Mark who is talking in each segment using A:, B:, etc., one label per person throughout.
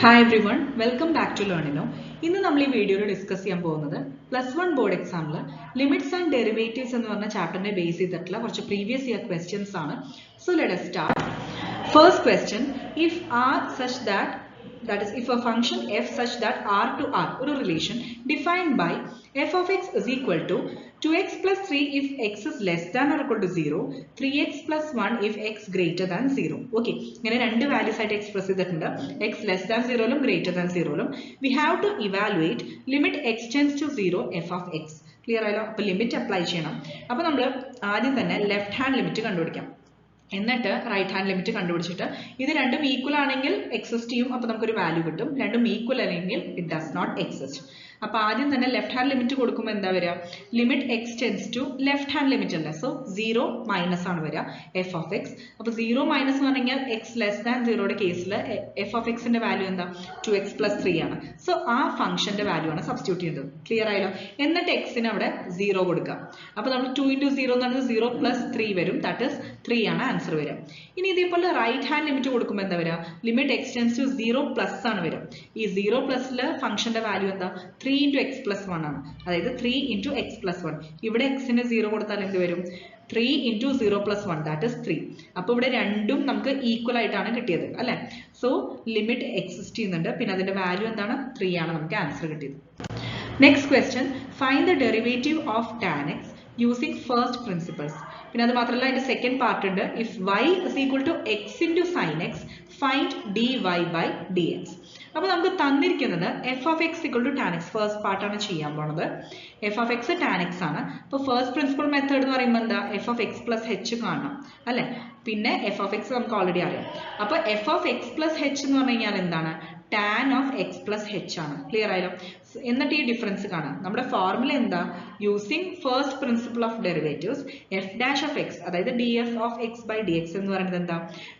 A: Hi everyone, welcome back to Learnino. ഇന്ന് നമ്മൾ ഈ വീഡിയോയിൽ ഡിസ്കസ് ചെയ്യാൻ പോകുന്നത് +1 ബോർഡ് എക്സാമിൽ ലിമിറ്റ്സ് ആൻഡ് ഡെറിവേറ്റീവ്സ് എന്ന് പറഞ്ഞ ചാപ്റ്ററിനെ ബേസ് ചെയ്തിട്ടുള്ള കുറച്ച് പ്രീവിയസ് ഇയർ ക്വസ്റ്റ്യൻസ് ആണ്. So let us start. First question, if r such that is if a function f such that r to r ഒരു relation defined by f of x is equal to 2x plus 3 if x is less than or equal to 0, 3x plus 1 if x greater than 0. Okay, ഇങ്ങനെ രണ്ട് values ആയിട്ട് express ചെയ്തിട്ടുണ്ട്. x less than 0 ലും greater than 0 ലും we have to evaluate limit x tends to 0 f of x. Clear ആയല്ലോ? അപ്പോൾ limit apply ചെയ്യണം. അപ്പോൾ നമ്മൾ ആദ്യം തന്നെ ലെഫ്റ്റ് ഹാൻഡ് ലിമിറ്റ് കണ്ടുപിടിക്കാം. എന്നിട്ട് റൈറ്റ് ഹാൻഡ് ലിമിറ്റ് കണ്ടുപിടിച്ചിട്ട് ഇത് രണ്ടും ഈക്വൽ ആണെങ്കിൽ എക്സിസ്റ്റ് ചെയ്യും. അപ്പോൾ നമുക്കൊരു വാല്യൂ കിട്ടും. രണ്ടും ഈക്വൽ അല്ലെങ്കിൽ ഇറ്റ് ഡസ് നോട്ട് എക്സിസ്റ്റ്. അപ്പോൾ ആദ്യം തന്നെ ലെഫ്റ്റ് ഹാൻഡ് ലിമിറ്റ് കൊടുക്കുമ്പോൾ എന്താ വരിക? Limit x tends to left hand limit അല്ല, സോ 0 മൈനസ് ആണ് വരിക എഫ് ഓഫ് എക്സ്. അപ്പോൾ 0 മൈനസ് എന്ന് പറഞ്ഞാൽ എക്സ് ലെസ് ദാൻ 0യുടെ കേസിൽ എഫ് ഓഫ് എക്സിന്റെ വാല്യൂ എന്താ? 2x plus 3 ആണ്. സോ ആ ഫംഗ്ഷന്റെ വാല്യൂ ആണ് സബ്സ്റ്റിറ്റ്യൂട്ട് ചെയ്യേണ്ടത്. ക്ലിയർ ആയല്ലോ? എന്നിട്ട് എക്സിന് അവിടെ 0 കൊടുക്കുക. അപ്പോൾ നമ്മൾ 2 into 0 എന്ന് പറഞ്ഞാൽ 0 plus 3 വരും. ദാറ്റ് ഇസ് 3 ആണ് ആൻസർ വരിക. ഇനി ഇതേപോലെ റൈറ്റ് ഹാൻഡ് ലിമിറ്റ് കൊടുക്കുമ്പോൾ എന്താ വരിക? Limit x tends to 0 plus ആണ് വരിക. ഈ 0 പ്ലസിൽ ഫംഗ്ഷന്റെ വാല്യൂ എന്താ? 3 into x plus 1 ആണ്. അതായത് 3 into x plus 1. ഇവിടെ എക്സിന് 0 കൊടുത്താൽ എന്ത് വരും? 3 into 0 plus 1, that is 3. അപ്പോൾ ഇവിടെ രണ്ടും നമുക്ക് ഈക്വൽ ആയിട്ടാണ് കിട്ടിയത് അല്ലേ? സോ ലിമിറ്റ് എക്സിസ്റ്റ് ചെയ്യുന്നുണ്ട്. പിന്നെ അതിന്റെ വാല്യൂ എന്താണ്? 3 ആണ് നമുക്ക് ആൻസർ കിട്ടിയത്. Next question, find the derivative of tan x using first principles. പിന്നെ അത് മാത്രമല്ല അതിന്റെ സെക്കൻഡ് പാർട്ട് ഉണ്ട്. If y is equal to x into sin x, find dy by dx. അപ്പോൾ നമുക്ക് തന്നിരിക്കുന്നത് f of x equal to tan x. First പാർട്ടാണ് ചെയ്യാൻ പോണത്. F of x tan x ആണ്. അപ്പോൾ ഫസ്റ്റ് പ്രിൻസിപ്പൾ മെത്തേഡ് എന്ന് പറയുമ്പോൾ എന്താ? F of X plus H കാണണം അല്ലെ? പിന്നെ എഫ് ഓഫ് എക്സ് നമുക്ക് ഓൾറെഡി അറിയാം. അപ്പോൾ f of X plus h എന്ന് പറഞ്ഞു കഴിഞ്ഞാൽ എന്താണ്? Tan of X plus h ആണ്. ക്ലിയർ ആയാലോ? എന്നിട്ട് ഈ ഡിഫറൻസ് കാണാം. നമ്മുടെ ഫോർമുല എന്താ? Using first principle of derivatives F dash of X, അതായത് D F of X by D X എന്ന് പറയുന്നത് എന്താ?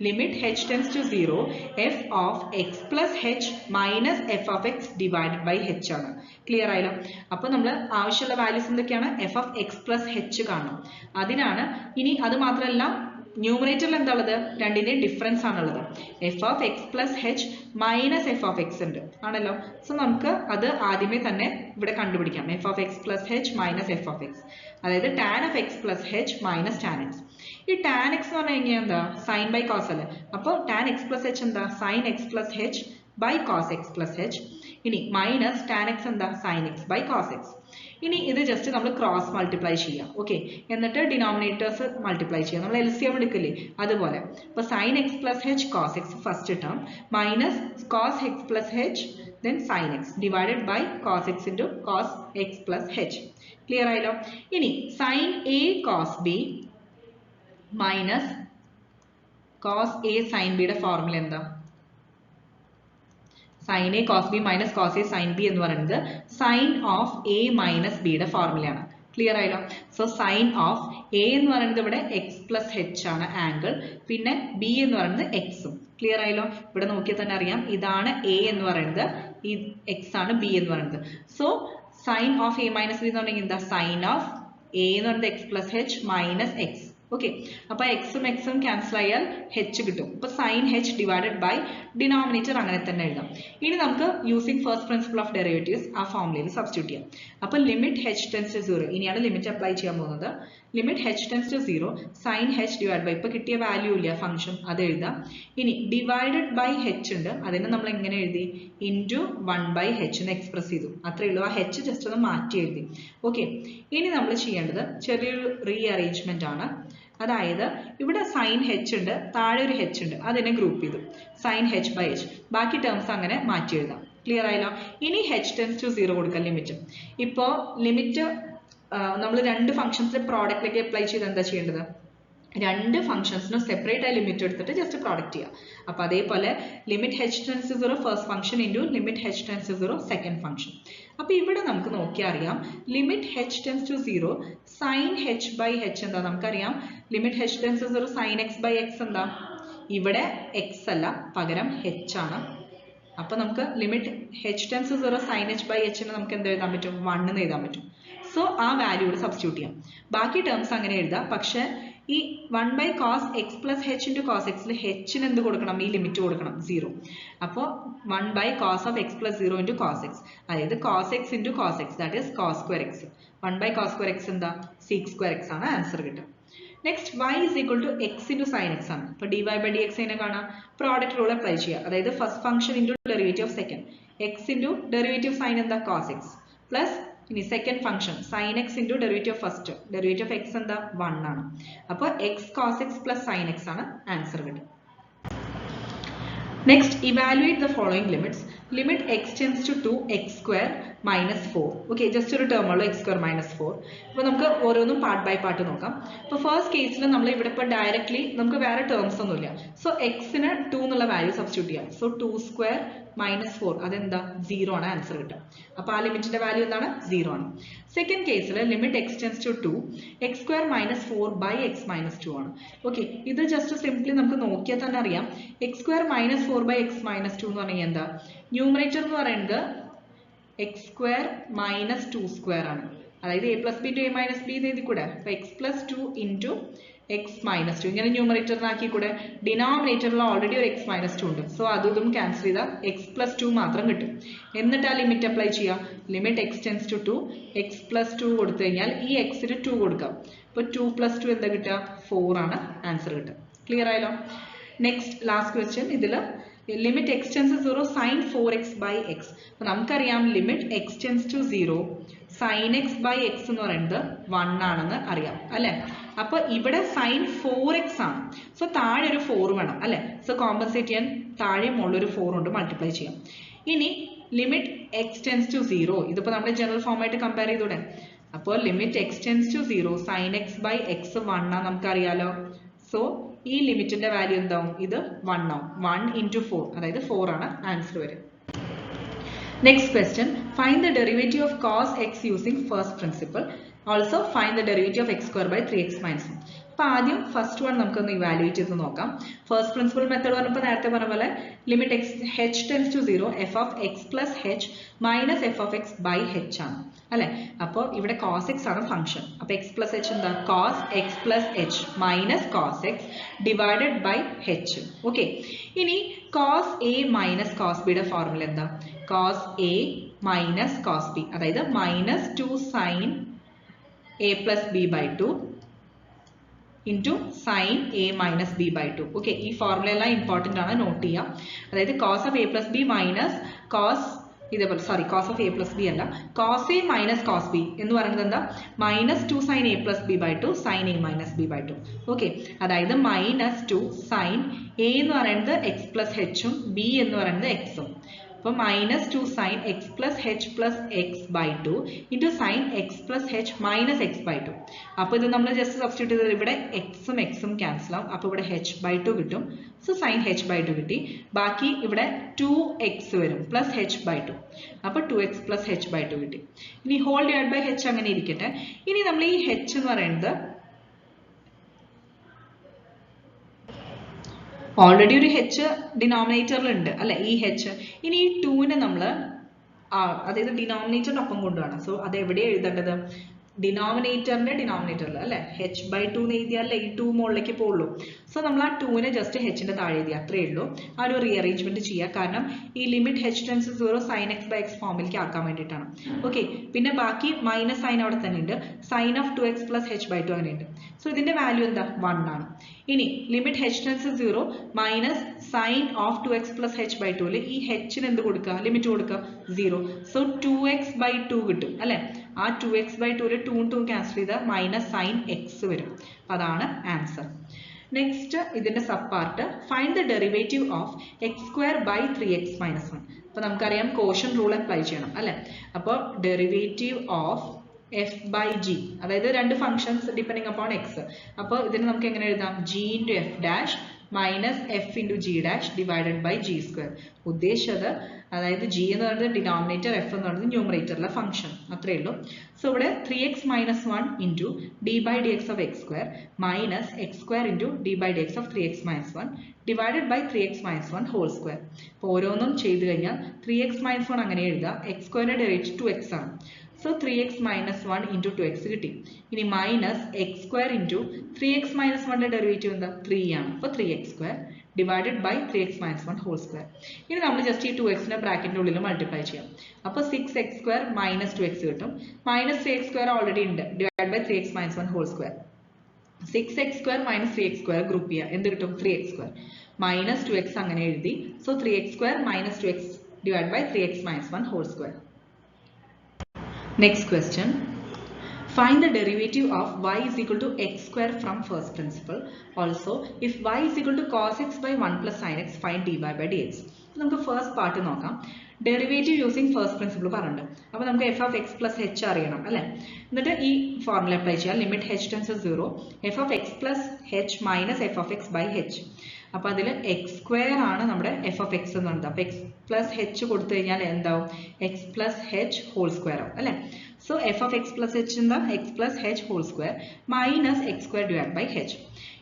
A: Limit H tends to 0 F of X plus H minus F of X divided by H ആണ്. Clear ആയാലോ? അപ്പോൾ നമ്മൾ ആവശ്യമുള്ള values എന്തൊക്കെയാണ്? F of X plus H കാണണം. അതിനാണ്. ഇനി അത് മാത്രമല്ല, ന്യൂമറേറ്ററിൽ എന്താ ഉള്ളത്? രണ്ടിന്റെ ഡിഫറൻസ് ആണുള്ളത്. F of X plus H minus F of x ഉണ്ട് ആണല്ലോ. സോ നമുക്ക് അത് ആദ്യമേ തന്നെ ഇവിടെ കണ്ടുപിടിക്കാം. F of X plus H minus F of X, അതായത് tan of X plus H minus tan x. ഈ ടാൻ എക്സ് എന്ന് പറഞ്ഞു കഴിഞ്ഞാൽ എന്താ? സൈൻ ബൈ കോസ് അല്ലേ? അപ്പോൾ ടാൻ എക്സ് പ്ലസ് എച്ച് എന്താ? Sine x plus h by cos x plus h. ഇനി മൈനസ് ടാൻ എക്സ് എന്താ? Sine x by cos x. ഇനി ഇത് ജസ്റ്റ് നമ്മൾ ക്രോസ് മൾട്ടിപ്ലൈ ചെയ്യാം. ഓക്കെ, എന്നിട്ട് ഡിനോമിനേറ്റേഴ്സ് മൾട്ടിപ്ലൈ ചെയ്യാം. നമ്മൾ LCM എടുക്കില്ലേ അതുപോലെ. അപ്പോൾ sine x plus h cos x first term minus cos x plus h then sin x divided by cos x into cos x plus h. Clear ആയല്ലോ? ഇനി sin a cos b minus cos a sin b യുടെ formula എന്താ? sin a cos b minus cos a sin b എന്ന് പറയുന്നത് sin of a minus b യുടെ ഫോർമുലയാണ്. Clear ആയല്ലോ? So sine of A എന്ന് പറയുന്നത് ഇവിടെ എക്സ് പ്ലസ് എച്ച് ആണ് ആംഗിൾ, പിന്നെ ബി എന്ന് പറയുന്നത് എക്സും. ക്ലിയർ ആയല്ലോ? ഇവിടെ നോക്കിയാൽ തന്നെ അറിയാം, ഇതാണ് എ എന്ന് പറയുന്നത്, ഈ എക്സ് ആണ് ബി എന്ന് പറയുന്നത്. So sine of A minus B എന്ന് പറഞ്ഞാൽ എന്താ? സൈൻ ഓഫ് എ എന്ന് പറയുന്നത് x plus H minus x. Okay, അപ്പൊ എക്സും എക്സും ക്യാൻസൽ ആയാൽ എച്ച് കിട്ടും. അപ്പൊ sine h divided by denominator അങ്ങനെ തന്നെ എഴുതാം. ഇനി നമുക്ക് using first principle of derivatives ആ ഫോർമുലയിൽ സബ്സ്റ്റിറ്റ്യൂട്ട് ചെയ്യാം. അപ്പൊ ലിമിറ്റ് എച്ച് ടെൻസ് ടു 0, ഇനിയാണ് ലിമിറ്റ് അപ്ലൈ ചെയ്യാൻ പോകുന്നത്. Limit H tends to 0 sine h divide by, ഇപ്പൊ കിട്ടിയ വാല്യൂ ഇല്ല ഫംഗ്ഷൻ, അത് എഴുതാം. ഇനി ഡിവൈഡഡ് ബൈ എച്ച് ഉണ്ട്, അതിനെ നമ്മൾ എങ്ങനെ എഴുതി? ഇൻറ്റു 1 ബൈ എച്ച് എന്ന് എക്സ്പ്രസ് ചെയ്തു. അത്രേ ഉള്ളൂ. ആ എച്ച് ജസ്റ്റ് ഒന്ന് മാറ്റി എഴുതി. ഓക്കെ, ഇനി നമ്മൾ ചെയ്യേണ്ടത് ചെറിയൊരു റീഅറേഞ്ച്മെന്റ് ആണ്. അതായത് ഇവിടെ സൈൻ എച്ച് ഉണ്ട്, താഴെ ഒരു എച്ച് ഉണ്ട്, അതിനെ ഗ്രൂപ്പ് ചെയ്തു. സൈൻ എച്ച് ബൈ എച്ച്, ബാക്കി ടേംസ് അങ്ങനെ മാറ്റി എഴുതാം. ക്ലിയർ ആയല്ലോ? ഇനി എച്ച് ടെൻസ് ടു 0 കൊടുക്കാം ലിമിറ്റ്. ഇപ്പോൾ ലിമിറ്റ് നമ്മൾ രണ്ട് ഫംഗ്ഷൻസിന്റെ പ്രോഡക്റ്റിലേക്ക് അപ്ലൈ ചെയ്ത് എന്താ ചെയ്യേണ്ടത്? രണ്ട് ഫംഗ്ഷൻസിനും സെപ്പറേറ്റ് ആയി ലിമിറ്റ് എടുത്തിട്ട് ജസ്റ്റ് പ്രോഡക്റ്റ് ചെയ്യാം. അപ്പൊ അതേപോലെ limit H tends to 0 first function into limit H tends to 0 second function. അപ്പൊ ഇവിടെ നമുക്ക് നോക്കിയാൽ അറിയാം, limit H tends to 0 sine h by h എന്താ? നമുക്കറിയാം limit H tends to 0 sine x by x എന്താ? ഇവിടെ എക്സ് അല്ല, പകരം എച്ച് ആണ്. അപ്പൊ നമുക്ക് limit H tends to 0 sine h by എച്ചിന് നമുക്ക് എന്ത് എഴുതാൻ പറ്റും? 1 എന്ന് എഴുതാൻ പറ്റും. സോ ആ വാല്യൂ ഇവിടെ സബ്സ്റ്റിറ്റ്യൂട്ട് ചെയ്യാം. ബാക്കി ടേംസ് അങ്ങനെ എഴുതാം, പക്ഷെ ഈ 1 by cos x plus h into cos x ൽ h ന് എന്ത് കൊടുക്കണം? ഈ ലിമിറ്റ് കൊടുക്കണം 0. അപ്പോൾ 1 by cos of x plus 0 into cos x, അതായത് cos x into cos x, that is cos square x. 1 by cos square x എന്താ? sec square x ആണ് ആൻസർ കിട്ടുക. Next y is equal to x into sin x ആണ്. അപ്പോൾ dy by dx എങ്ങനെ കാണാം? Product rule apply ചെയ്യുക. അതായത് first function into derivative of second, x into derivative sign എന്താ? cos x പ്ലസ് ഇനി second function sin x into derivative first, derivative of x എന്താ? 1 ആണ്. അപ്പോൾ x cos x plus sin x ആണ് answer കിട്ടുക. Next, evaluate the following limits. Limit x tends to 2x square minus 4. Okay, just ഒരു term ഉള്ളൂ x square minus 4. അപ്പോൾ നമുക്ക് ഓരോന്നും പാർട്ട് ബൈ പാർട്ട് നോക്കാം. അപ്പോൾ ഫസ്റ്റ് കേസിൽ നമ്മൾ ഇവിടെ ഇപ്പോൾ ഡയറക്ട്ലി നമുക്ക് വേറെ ടേംസ് ഒന്നുമില്ല. സോ എക്സിന് 2 എന്നുള്ള വാല്യൂ സബ്സ്റ്റിറ്റ്യൂട്ട് ചെയ്യാം. സോ 2 സ്ക്വയർ മൈനസ് 4 അതെന്താ? 0 ആണ് ആൻസർ കിട്ടുക. അപ്പോൾ ആ ലിമിറ്റിന്റെ വാല്യൂ എന്താണ്? 0 ആണ്. സെക്കൻഡ് കേസിൽ limit x tends to 2 x square minus 4 by x minus 2 ആണ്. ഓക്കെ, ഇത് ജസ്റ്റ് സിംപ്ലി നമുക്ക് നോക്കിയാൽ തന്നെ അറിയാം. x square minus 4 by x minus 2 എന്ന് പറഞ്ഞാൽ എന്താ? ന്യൂമറേറ്റർ എന്ന് പറയുന്നത് x square minus 2 square ആണ്. അതായത് a plus b into a minus b എന്ന് എഴുതി കൂടെ. അപ്പോൾ x plus 2 into x minus 2 ഇങ്ങനെ ന്യൂമറേറ്ററിനാക്കി കൂടെ. ഡിനോമിനേറ്ററിൽ ഓൾറെഡി ഒരു x minus 2 ഉണ്ട്. സോ അതും ക്യാൻസൽ ചെയ്താൽ x plus 2 മാത്രം കിട്ടും. എന്നിട്ട് ആ ലിമിറ്റ് അപ്ലൈ ചെയ്യാം. Limit x tends to 2 x plus 2 കൊടുത്തു കഴിഞ്ഞാൽ ഈ xന് 2 കൊടുക്കാം. അപ്പോൾ 2 plus 2 എന്താ കിട്ടുക? 4 ആണ് ആൻസർ കിട്ടുക. ക്ലിയർ ആയല്ലോ? Next last question. ഇതിൽ limit x tends to 0 sin 4x by x. അപ്പോൾ നമുക്കറിയാം limit x tends to 0 sin x by x എന്ന് പറയുന്നത് 1 ആണെന്ന് അറിയാം അല്ലെ? അപ്പോൾ ഇവിടെ sin 4x ആണ്. സോ താഴെ ഒരു 4 വേണം അല്ലെ? സോ കോമ്പൻസേറ്റ് ചെയ്യാൻ താഴെ മുകളിലൊരു 4 കൊണ്ട് മൾട്ടിപ്ലൈ ചെയ്യാം. ഇനി ലിമിറ്റ് x tends to 0, ഇതിപ്പോൾ നമ്മുടെ ജനറൽ ഫോം ആയിട്ട് കമ്പയർ ചെയ്തൂടെ? അപ്പോൾ limit x tends to 0 sin x by x 1 ആണ് നമുക്കറിയാലോ. സോ ഈ ലിമിറ്റിന്റെ വാല്യൂ എന്താവും? ഇത് 1 ആവും. 1 into 4 അതായത് 4 ആണ് ആൻസർ വരും. Next question, find the derivative of cos x using first principle. Also find the derivative of x square by 3x minus 1. അപ്പോൾ ആദ്യം ഫസ്റ്റ് വൺ നമുക്കൊന്ന് ഇവാലുവേറ്റ് ചെയ്ത് നോക്കാം. ഫസ്റ്റ് പ്രിൻസിപ്പൽ മെത്തേഡ് പറഞ്ഞപ്പോൾ നേരത്തെ പറഞ്ഞ പോലെ limit h tends to 0 f of x plus h minus f of x by h ആണ് അല്ലെ? അപ്പോൾ ഇവിടെ cos x ആണ് ഫംഗ്ഷൻ. അപ്പോൾ x plus h എന്താ? cos x plus h minus cos x divided by h. Okay, ഇനി cos a minus cos b യുടെ formula എന്താ? cos a minus cos b, അതായത് minus 2 sin a plus b by 2 into sin a minus b by 2. Okay, ഈ formula എല്ലാം important ആണ്, not ചെയ്യാം. അതായത് cos of a plus b minus cos ഇതേപോലെ cos of a plus b അല്ല, cos a minus cos b എന്ന് പറയുന്നത് എന്താ? minus 2 sin a plus b by 2 sin a minus b by 2. Okay, അതായത് minus 2 sin a എന്ന് പറയുന്നത് x plus h ഉം b എന്ന് പറയുന്നത് x ഉം. അപ്പോൾ minus 2 sin x plus h plus x by 2 into sin x plus h minus x by 2. അപ്പോൾ ഇത് നമ്മൾ ജസ്റ്റ് സബ്സ്റ്റിറ്റ്യൂട്ട് ചെയ്ത് ഇവിടെ എക്സും എക്സും ക്യാൻസൽ ആവും. അപ്പോൾ ഇവിടെ h by 2 കിട്ടും. സോ sin h by 2 കിട്ടി. ബാക്കി ഇവിടെ 2x വരും പ്ലസ് h by 2. അപ്പോൾ 2x plus h by 2 കിട്ടി. ഇനി ഹോൾ ഡിവൈഡ് ബൈ h അങ്ങനെ ഇരിക്കട്ടെ. ഇനി നമ്മൾ ഈ h എന്ന് പറയുന്നത് ഓൾറെഡി ഒരു h ഡിനോമിനേറ്ററിൽ ഉണ്ട് അല്ലെ? ഈ h. ഇനി ഈ 2നെ നമ്മൾ അതായത് ഡിനോമിനേറ്ററിനൊപ്പം കൊണ്ടുപോകണം. സോ അത് എവിടെയാണ് എഴുതേണ്ടത്? ഡിനോമിനേറ്ററിന്റെ ഡിനോമിനേറ്ററിൽ അല്ലെ? h by 2 എന്ന് എഴുതിയാലേ ഈ 2 മുകളിലേക്ക് പോകുള്ളൂ. സോ നമ്മൾ ആ 2നെ ജസ്റ്റ് hന്റെ താഴെ എഴുതി, അത്രയേ ഉള്ളൂ. ആ ഒരു റീഅറേഞ്ച്മെന്റ് ചെയ്യുക. കാരണം ഈ limit h tends to 0 sin x by x ഫോമിലേക്ക് ആക്കാൻ വേണ്ടിയിട്ടാണ്. ഓക്കെ, പിന്നെ ബാക്കി മൈനസ് സൈൻ അവിടെ തന്നെ ഉണ്ട്. Sine of 2x plus h by 2 അങ്ങനെയുണ്ട്. സോ ഇതിന്റെ വാല്യൂ എന്താ? 1 ആണ്. ഇനി limit h tends to 0 minus sign of 2x plus h by 2 ഈ hന് എന്ത് കൊടുക്കുക? ലിമിറ്റ് കൊടുക്കുക 0. സോ 2x by 2 കിട്ടും അല്ലെ? ആ 2x by 2 2 ക്യാൻസൽ ചെയ്താൽ മൈനസ് സൈൻ x വരും. അതാണ് ആൻസർ. നെക്സ്റ്റ് ഇതിന്റെ sub part, find the derivative of x square by 3x minus 1. അപ്പോൾ നമുക്കറിയാം കോഷ്യൻ റൂൾ അപ്ലൈ ചെയ്യണം അല്ലെ? അപ്പോൾ derivative of f by g, അതായത് രണ്ട് ഫംഗ്ഷൻസ് ഡിപ്പെൻഡിങ് അപ്പോൺ x. അപ്പോൾ ഇതിന് നമുക്ക് എങ്ങനെ എഴുതാം? g into f dash minus f into g dash divided by g square. ഉദ്ദേശിച്ചത് അതായത് g എന്ന് പറയുന്നത് ഡിനോമിനേറ്റർ, f എന്ന് പറയുന്നത് ന്യൂമറേറ്ററിലെ ഫംഗ്ഷൻ, അത്രയേ ഉള്ളൂ. സോ ഇവിടെ 3x minus 1 into d by dx of x square minus x square into d by dx of 3x minus 1 divided by 3x minus 1 whole square. അപ്പോൾ ഓരോന്നും ചെയ്തു കഴിഞ്ഞാൽ 3x minus 1 അങ്ങനെ എഴുതാം. x square ഡെറിവേറ്റീവ് 2x ആണ്. So 3x minus 1 into 2x കിട്ടി. ഇനി minus x square into 3x minus 1 derivative എന്താ 3 ആണ്. അപ്പോൾ 3x square divided by 3x minus 1 whole square. ഇനി നമ്മൾ ജസ്റ്റ് ഈ 2x ബ്രാക്കറ്റിന്റെ ഉള്ളിൽ മൾട്ടിപ്ലൈ ചെയ്യാം. അപ്പോൾ 6x square minus 2x കിട്ടും. മൈനസ് 3x square ഓൾറെഡി ഉണ്ട്, divided by 3x minus 1 whole square. 6x square minus 3x square group ചെയ്യാം, എന്ത് കിട്ടും 3x square minus 2x അങ്ങനെ എഴുതി. So 3x square minus 2x divided by 3x minus 1 whole square. Next question. Find the derivative of y is equal to x square from first principle. Also, if y is equal to cos x by 1 plus sin x, find dy by dx. നമുക്ക് first part നോക്കാം. Derivative using first principle പറഞ്ഞിട്ടുണ്ട്. അപ്പോൾ നമുക്ക് f of X plus h അറിയണം അല്ലേ. എന്നിട്ട് ഈ ഫോർമുല അപ്ലൈ ചെയ്യാം. Limit h tends to 0 F of X plus H minus F of X by h. അപ്പോൾ അതിൽ എക്സ് സ്ക്വയർ ആണ് നമ്മുടെ എഫ് ഓഫ് എക്സ് എന്ന് പറയുന്നത്. അപ്പോൾ എക്സ് പ്ലസ് എച്ച് കൊടുത്തു കഴിഞ്ഞാൽ എന്താവും x plus h whole square ആവും അല്ലേ. So f of X plus h എന്താ x plus h whole square minus x square divide by h.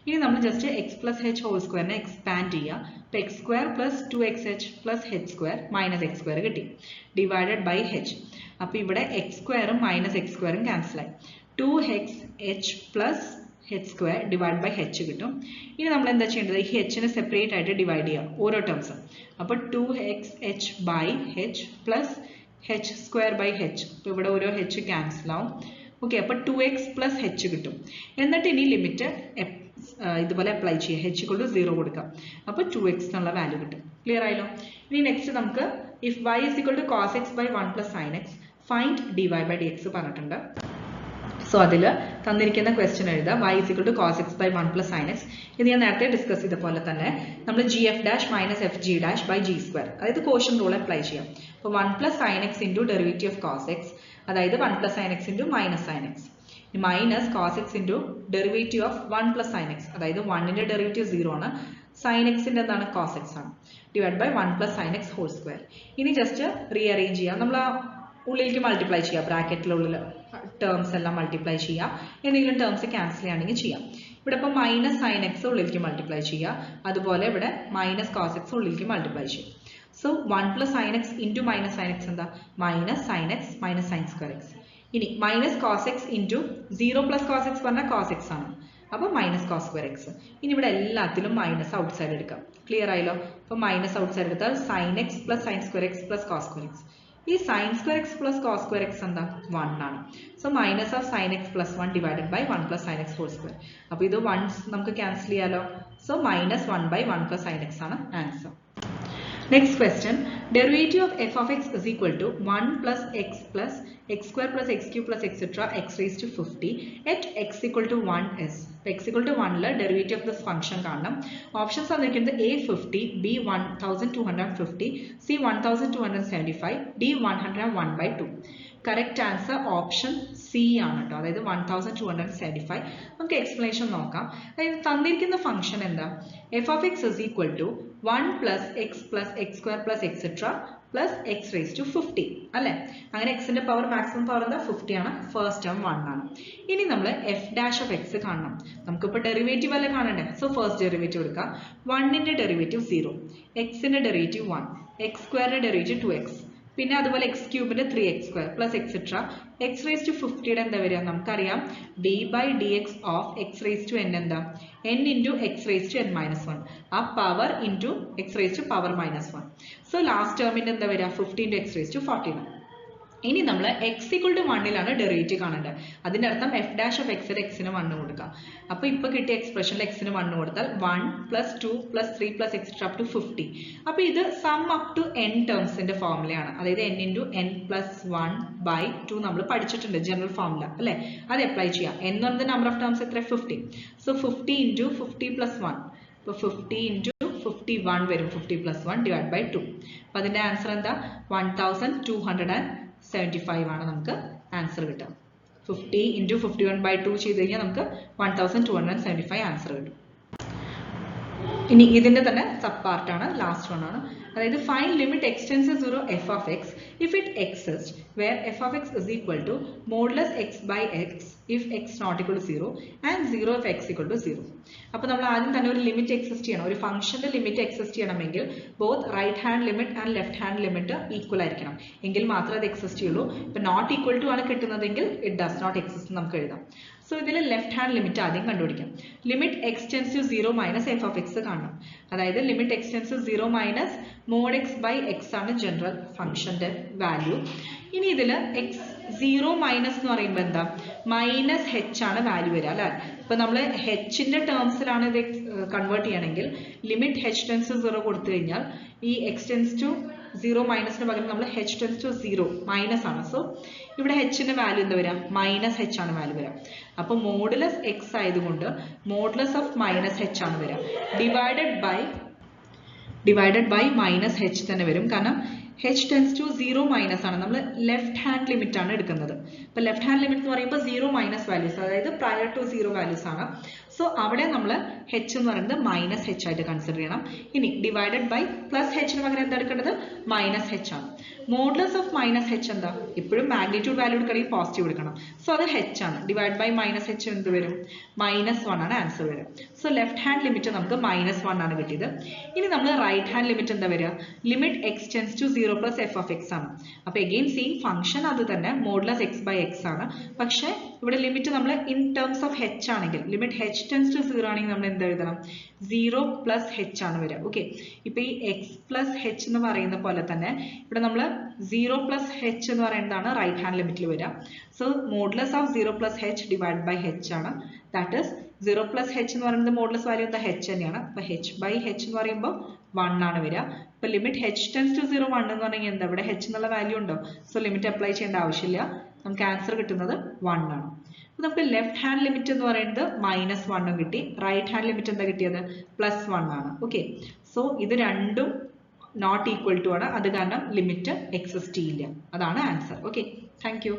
A: ഇനി നമ്മൾ just x plus h whole സ്ക്വയറിനെ എക്സ്പാൻഡ് ചെയ്യുക. അപ്പോൾ x square plus 2xh plus h square minus x square കിട്ടി, divided by h. അപ്പോൾ ഇവിടെ X സ്ക്വയറും minus X സ്ക്വയറും ക്യാൻസൽ ആയി. 2xh plus h square divide by h കിട്ടും. ഇനി നമ്മൾ എന്താ ചെയ്യേണ്ടത്, ഈ എച്ചിനെ സെപ്പറേറ്റ് ആയിട്ട് ഡിവൈഡ് ചെയ്യുക ഓരോ ടേംസും. അപ്പോൾ 2xh by h plus h square by h. അപ്പോൾ ഇവിടെ ഓരോ എച്ച് ക്യാൻസൽ ആവും. ഓക്കെ, അപ്പോൾ 2x പ്ലസ് എച്ച് കിട്ടും. എന്നിട്ട് ഇനി ലിമിറ്റ് ഇതുപോലെ അപ്ലൈ ചെയ്യുക, h = 0 കൊടുക്കാം. അപ്പോൾ 2x എന്നുള്ള വാല്യൂ കിട്ടും. ക്ലിയർ ആയല്ലോ. ഇനി നെക്സ്റ്റ് നമുക്ക് if y is equal to cos x by 1 plus sin x, find dy by dx പറഞ്ഞിട്ടുണ്ട്. സോ അതിൽ തന്നിരിക്കുന്ന ക്വസ്റ്റ്യൻ എഴുതാം. y is equal to cos x by 1 plus sin x. ഇത് ഞാൻ നേരത്തെ ഡിസ്കസ് ചെയ്ത പോലെ തന്നെ നമ്മൾ gf dash minus fg dash by g square, അതായത് കോഷ്യൻ റൂൾ അപ്ലൈ ചെയ്യാം. അപ്പോൾ 1 plus sin x into derivative of cos x, അതായത് 1 plus sin x into minus sin x. Minus cos x into derivative of 1 plus sin x, അതായത് 1ന്റെ derivative 0 ആണ്, sin x ന്റെ എന്താണ് cos x ആണ്, divide by 1 plus sin x whole square. ഇനി just rearrange ചെയ്യാം. നമ്മൾ ആ ഉള്ളിലേക്ക് മൾട്ടിപ്ലൈ ചെയ്യാം, ബ്രാക്കറ്റിലുള്ള ടേംസ് എല്ലാം മൾട്ടിപ്ലൈ ചെയ്യാം. എന്തെങ്കിലും ടേംസ് ക്യാൻസൽ ചെയ്യുകയാണെങ്കിൽ ചെയ്യാം. ഇവിടെ ഇപ്പോൾ മൈനസ് സൈൻ എക്സ് ഉള്ളിലേക്ക് മൾട്ടിപ്ലൈ ചെയ്യുക, അതുപോലെ ഇവിടെ മൈനസ് കോസ് എക്സ് ഉള്ളിലേക്ക് മൾട്ടിപ്ലൈ ചെയ്യും. So 1 plus sin x into minus sin x എന്താ minus sine x minus sine square x. ഇനി minus cos x into 0 plus cos x പറഞ്ഞാൽ കോസ് എക്സ് ആണ്, അപ്പോൾ മൈനസ് കോസ് സ്ക്വയർ എക്സ്. ഇനി ഇവിടെ എല്ലാത്തിലും മൈനസ് ഔട്ട് സൈഡ് എടുക്കാം. Clear ആയല്ലോ. അപ്പോൾ മൈനസ് ഔട്ട് സൈഡ് എടുത്താൽ sine x plus sine square x plus cos square x. ഈ sine square x plus cos square x എന്താ 1 ആണ്. So minus of sine x plus 1 divided by 1 plus sin x whole square. അപ്പോൾ ഇത് 1 നമുക്ക് cancel ചെയ്യാലോ. So minus 1 by 1 plus sin x ആണ് answer. Next question, derivative of f of x is equal to 1 plus x square plus x cube plus etc. x raised to 50 at x equal to 1 is. x equal to 1 ലെ derivative of this function കാണണം. Options തന്നിരിക്കുന്നത് a 50, b 1250, c 1275, d 101/2. Correct answer option C ആണ് കേട്ടോ, അതായത് 1275. നമുക്ക് explanation നോക്കാം. അതായത് തന്നിരിക്കുന്ന ഫംഗ്ഷൻ എന്താ, f of x is equal to 1 plus x plus x square plus etc. plus x raised to 50 അല്ലേ. അങ്ങനെ എക്സിന്റെ പവർ മാക്സിമം പവർ എന്താ 50 ആണ്. ഫസ്റ്റ് ടേം 1 ആണ്. ഇനി നമ്മൾ എഫ് ഡാഷ് ഓഫ് എക്സ് കാണണം. നമുക്കിപ്പോൾ ഡെറിവേറ്റീവ് അല്ലേ കാണണ്ടേ. സോ ഫസ്റ്റ് ഡെറിവേറ്റീവ് എടുക്കാം. 1ന്റെ ഡെറിവേറ്റീവ് 0, എക്സിന്റെ ഡെറിവേറ്റീവ് 1, എക്സ് സ്ക്വയറിന്റെ ഡെറിവേറ്റീവ് 2x, പിന്നെ അതുപോലെ എക്സ് ക്യൂബിന്റെ 3x square plus etcetera. X raise to 50യുടെ എന്താ വരിക നമുക്കറിയാം, d by D x of x raise to n എന്താ n into x raise to n-1, ആ power into x raise to power -1. So last ടേമിന്റെ എന്താ വരിക 50 ഇൻറ്റു എക്സ് റേസ് ടു 40. ഇനി നമ്മൾ x equal to 1ലാണ് ഡെറിവേറ്റീവ് കാണേണ്ടത്. അതിന്റെ അർത്ഥം എഫ് ഡാഷ് ഓഫ് എക്സിൽ എക്സിന് 1 കൊടുക്കാം. അപ്പോൾ ഇപ്പോൾ കിട്ടിയ എക്സ്പ്രഷനിൽ എക്സിന് 1 കൊടുത്താൽ 1 + 2 + 3 + എക്സെട്ര അപ് ടു 50. അപ്പോൾ ഇത് സം അപ് ടു n ടേംസിന്റെ ഫോർമുലയാണ്. അതായത് n ഇൻറ്റു n + 1/2 നമ്മൾ പഠിച്ചിട്ടുണ്ട് ജനറൽ ഫോർമുല അല്ലേ. അത് അപ്ലൈ ചെയ്യാം. n എന്ന് പറയുന്ന നമ്പർ ഓഫ് ടേംസ് എത്ര 50. സോ 50 ഇൻറ്റു 50 + 1, അപ്പോൾ 50 ഇൻറ്റു 51 വരും. 50 + 1 ഡിവൈഡ് ബൈ 2. അപ്പോൾ അതിന്റെ ആൻസർ എന്താ 1275 ആണ് നമുക്ക് ആൻസർ കിട്ടുക. 50 ഇൻറ്റു 51/2 ചെയ്ത് കഴിഞ്ഞാൽ നമുക്ക് 1275 ആൻസർ കിട്ടും. ഇനി ഇതിന്റെ തന്നെ സബ് പാർട്ട് ആണ്, ലാസ്റ്റ് വൺ ആണ്. അതായത് find limit x tends to 0 f of x if it exists where f of x is equal to modulus x by x if x not equal to 0 and 0 if x equal to 0. അപ്പോൾ നമ്മൾ ആദ്യം തന്നെ ഒരു limit exist ചെയ്യണം. ഒരു ഫംഗ്ഷന്റെ limit exist ചെയ്യണമെങ്കിൽ both right hand limit and left hand limit equal ആയിരിക്കണം, എങ്കിൽ മാത്രമേ അത് എക്സിസ്റ്റ് ചെയ്യുള്ളൂ. ഇപ്പൊ നോട്ട് ഈക്വൽ ടു ആണ് കിട്ടുന്നതെങ്കിൽ ഇറ്റ് ഡസ് നോട്ട് എക്സിസ്റ്റ് നമുക്ക് എഴുതാം. സോ ഇതിൽ ലെഫ്റ്റ് ഹാൻഡ് ലിമിറ്റ് ആദ്യം കണ്ടുപിടിക്കാം. Limit x tends to 0 minus F of x കാണണം. അതായത് limit x tends to 0 minus mod x by x ആണ് ജനറൽ ഫംഗ്ഷന്റെ വാല്യൂ. ഇനി ഇതിൽ എക്സ് 0 മൈനസ് എന്ന് പറയുമ്പോൾ എന്താ, മൈനസ് ഹെച്ച് ആണ് വാല്യൂ വരിക അല്ലെ. ഇപ്പൊ നമ്മൾ ഹെച്ചിന്റെ ടേംസിലാണ് ഇത് കൺവേർട്ട് ചെയ്യണമെങ്കിൽ ലിമിറ്റ് ഹെച്ച് ടെൻസ് ടു 0 കൊടുത്തു കഴിഞ്ഞാൽ ഈ എക്സ് ടെൻസ് ടു 0 മൈനസിന് പകരം നമ്മൾ h ടെൻസ് ടു 0 മൈനസ് ആണ്. സോ ഇവിടെ ഹെച്ചിന്റെ വാല്യൂ എന്താ വരിക, മൈനസ് ഹെച്ച് ആണ് വാല്യൂ വരിക. അപ്പൊ മോഡുലസ് എക്സ് ആയതുകൊണ്ട് മോഡുലസ് ഓഫ് മൈനസ് ഹെച്ച് ആണ് വരിക. ഡിവൈഡഡ് ബൈ മൈനസ് ഹെച്ച് തന്നെ വരും, കാരണം h ടെൻസ് ടു 0 മൈനസ് ആണ്. നമ്മൾ ലെഫ്റ്റ് ഹാൻഡ് ലിമിറ്റ് ആണ് എടുക്കുന്നത്. ഇപ്പൊ ലെഫ്റ്റ് ഹാൻഡ് ലിമിറ്റ് എന്ന് പറയുമ്പോൾ 0 മൈനസ് വാല്യൂസ്, അതായത് പ്രയർ ടു 0 വാല്യൂസ് ആണ്. സോ അവിടെ നമ്മൾ h എന്ന് പറയുന്നത് മൈനസ് ഹെച്ച് ആയിട്ട് കൺസിഡർ ചെയ്യണം. ഇനി ഡിവൈഡഡ് ബൈ പ്ലസ് ഹെച്ചിന് പകരം എന്താ എടുക്കേണ്ടത്, മൈനസ് ഹെച്ച് ആണ്. മോഡുലസ് ഓഫ് മൈനസ് ഹെച്ച് എന്താ, ഇപ്പോഴും മാഗ്നിറ്റ്യൂഡ് വാല്യൂ എടുക്കണമെങ്കിൽ പോസിറ്റീവ് എടുക്കണം. സോ അത് ഹെച്ച് ആണ്. ഡിവൈഡ് ബൈ മൈനസ് ഹെച്ച് എന്ത് വരും, -1 ആണ് ആൻസർ വരിക. സോ ലെഫ്റ്റ് ഹാൻഡ് ലിമിറ്റ് നമുക്ക് -1 ആണ് കിട്ടിയത്. ഇനി നമ്മൾ റൈറ്റ് ഹാൻഡ് ലിമിറ്റ് എന്താ വരിക, limit x tends to 0 plus f of x ആണ്. അപ്പൊ എഗെയിൻ സെയിം ഫംഗ്ഷൻ അത് തന്നെ, മോഡുലസ് എക്സ് ബൈ എക്സ് ആണ്. പക്ഷെ ഇവിടെ ലിമിറ്റ് നമ്മൾ ഇൻ ടേംസ് ഓഫ് ഹെച്ച് ആണെങ്കിൽ, ലിമിറ്റ് ഹെച്ച് ടെൻസ് ടു 0 ആണെങ്കിൽ നമ്മൾ എന്ത് എഴുതണം, 0 പ്ലസ് ഹെച്ച് ആണ് വരിക. ഓക്കെ, ഇപ്പൊ ഈ എക്സ് പ്ലസ് ഹെച്ച് എന്ന് പറയുന്ന പോലെ തന്നെ ഇവിടെ നമ്മൾ 0 പ്ലസ് ഹെച്ച് എന്ന് പറയുന്നതാണ് റൈറ്റ് ഹാൻഡ് ലിമിറ്റിൽ വരിക. So modulus of 0 plus h divide by h ആണ്. ദാറ്റ് ഈസ് 0 പ്ലസ് ഹെച്ച് എന്ന് പറയുന്നത് മോഡുലസ് വാല്യൂ എന്താ, ഹെച്ച് തന്നെയാണ്. അപ്പൊ ഹെച്ച് ബൈ ഹെച്ച് എന്ന് പറയുമ്പോൾ 1 ആണ് വരിക. ഇപ്പൊ ലിമിറ്റ് ഹെച്ച് ടെൻസ് ടു 0 1 എന്ന് പറഞ്ഞാൽ എന്താ, ഇവിടെ ഹെച്ച് എന്നുള്ള വാല്യൂ ഉണ്ടോ, സോ ലിമിറ്റ് അപ്ലൈ ചെയ്യേണ്ട ആവശ്യമില്ല. നമുക്ക് ആൻസർ കിട്ടുന്നത് 1 ആണ്. നമുക്ക് ലെഫ്റ്റ് ഹാൻഡ് ലിമിറ്റ് എന്ന് പറയുന്നത് -1 കിട്ടി, റൈറ്റ് ഹാൻഡ് ലിമിറ്റ് എന്താ കിട്ടിയത്, +1 ആണ്. ഓക്കെ, സോ ഇത് രണ്ടും നോട്ട് ഈക്വൽ ടു ആണ്, അത് കാരണം ലിമിറ്റ് എക്സിസ്റ്റ് ചെയ്യില്ല. അതാണ് ആൻസർ. Okay, thank you.